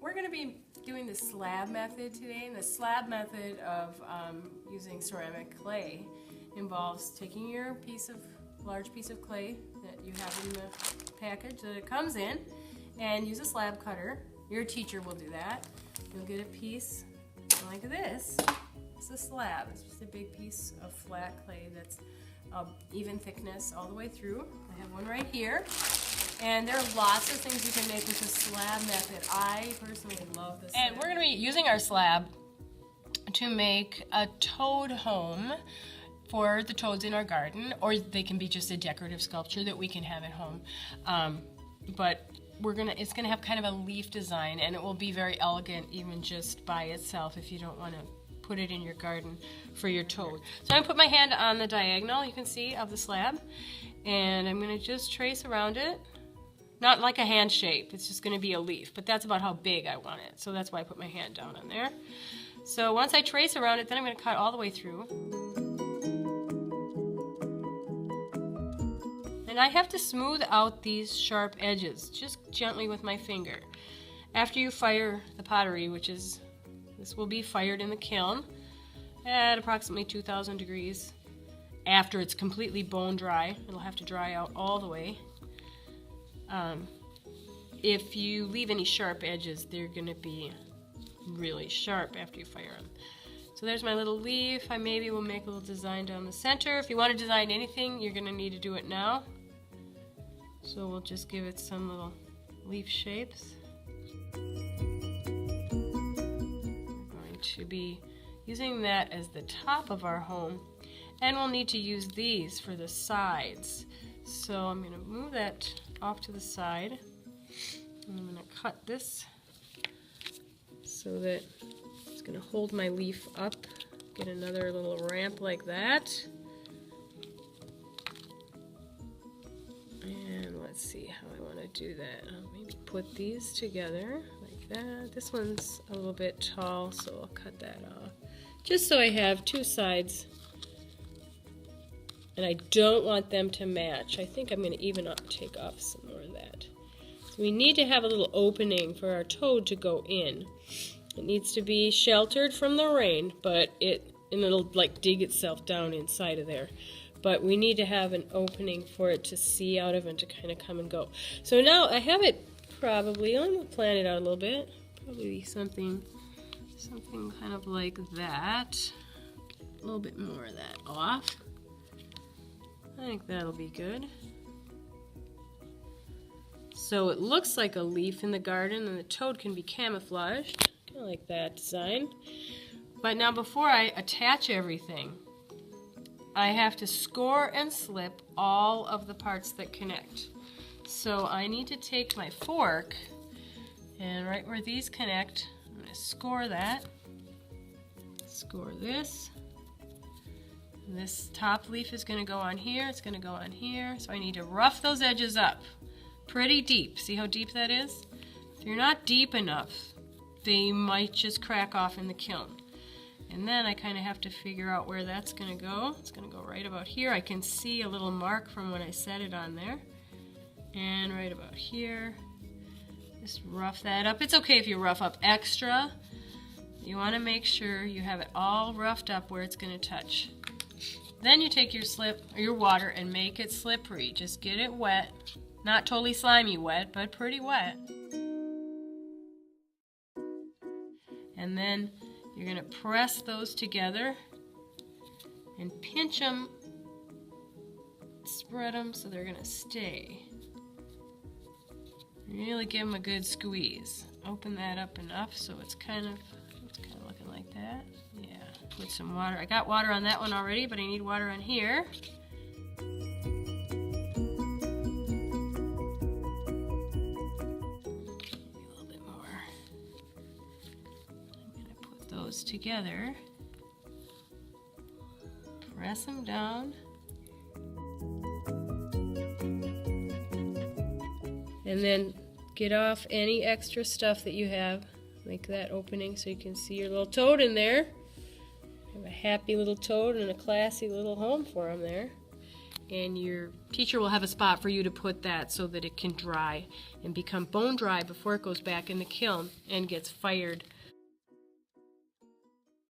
We're going to be doing the slab method today, and the slab method of using ceramic clay involves taking your large piece of clay that you have in the package that it comes in, and use a slab cutter. Your teacher will do that. You'll get a piece like this. It's a slab. It's just a big piece of flat clay that's even thickness all the way through. I have one right here. And there are lots of things you can make with the slab method. I personally love this. And we're going to be using our slab to make a toad home for the toads in our garden, or they can be just a decorative sculpture that we can have at home. But it's gonna have kind of a leaf design, and it will be very elegant even just by itself if you don't want to put it in your garden for your toad. So I'm gonna put my hand on the diagonal, you can see, of the slab, and I'm gonna just trace around it. Not like a hand shape, it's just gonna be a leaf, but that's about how big I want it. So that's why I put my hand down on there. So once I trace around it, then I'm gonna cut all the way through. And I have to smooth out these sharp edges, just gently with my finger. After you fire the pottery, this will be fired in the kiln at approximately 2,000 degrees. After it's completely bone dry, it'll have to dry out all the way. If you leave any sharp edges, they're gonna be really sharp after you fire them. So there's my little leaf. I maybe will make a little design down the center. If you want to design anything, you're gonna need to do it now. So we'll just give it some little leaf shapes. We're going to be using that as the top of our home, and we'll need to use these for the sides. So I'm going to move that off to the side, and I'm going to cut this so that it's going to hold my leaf up. Get another little ramp like that. And let's see how I want to do that. I'll maybe put these together like that. This one's a little bit tall, so I'll cut that off. Just so I have two sides. And I don't want them to match. I think I'm going to even take off some more of that. So we need to have a little opening for our toad to go in. It needs to be sheltered from the rain, and it'll like dig itself down inside of there. But we need to have an opening for it to see out of and to kind of come and go. So now I have it probably, I'm going to plan it out a little bit. Probably something kind of like that. A little bit more of that off. I think that'll be good. So it looks like a leaf in the garden, and the toad can be camouflaged. Kind of like that design. But now before I attach everything, I have to score and slip all of the parts that connect. So I need to take my fork, and right where these connect, I'm going to score that. Score this. This top leaf is going to go on here, it's going to go on here, so I need to rough those edges up pretty deep. See how deep that is? If you're not deep enough, they might just crack off in the kiln. And then I kind of have to figure out where that's going to go. It's going to go right about here. I can see a little mark from when I set it on there. And right about here. Just rough that up. It's okay if you rough up extra. You want to make sure you have it all roughed up where it's going to touch. Then you take your water and make it slippery. Just get it wet. Not totally slimy wet, but pretty wet. And then you're going to press those together and pinch them, spread them so they're going to stay. Really give them a good squeeze. Open that up enough so it's kind of looking like that. Yeah. Put some water. I got water on that one already, but I need water on here. A little bit more. I'm going to put those together. Press them down. And then get off any extra stuff that you have. Make that opening so you can see your little toad in there. Have a happy little toad and a classy little home for him there. and your teacher will have a spot for you to put that so that it can dry and become bone dry before it goes back in the kiln and gets fired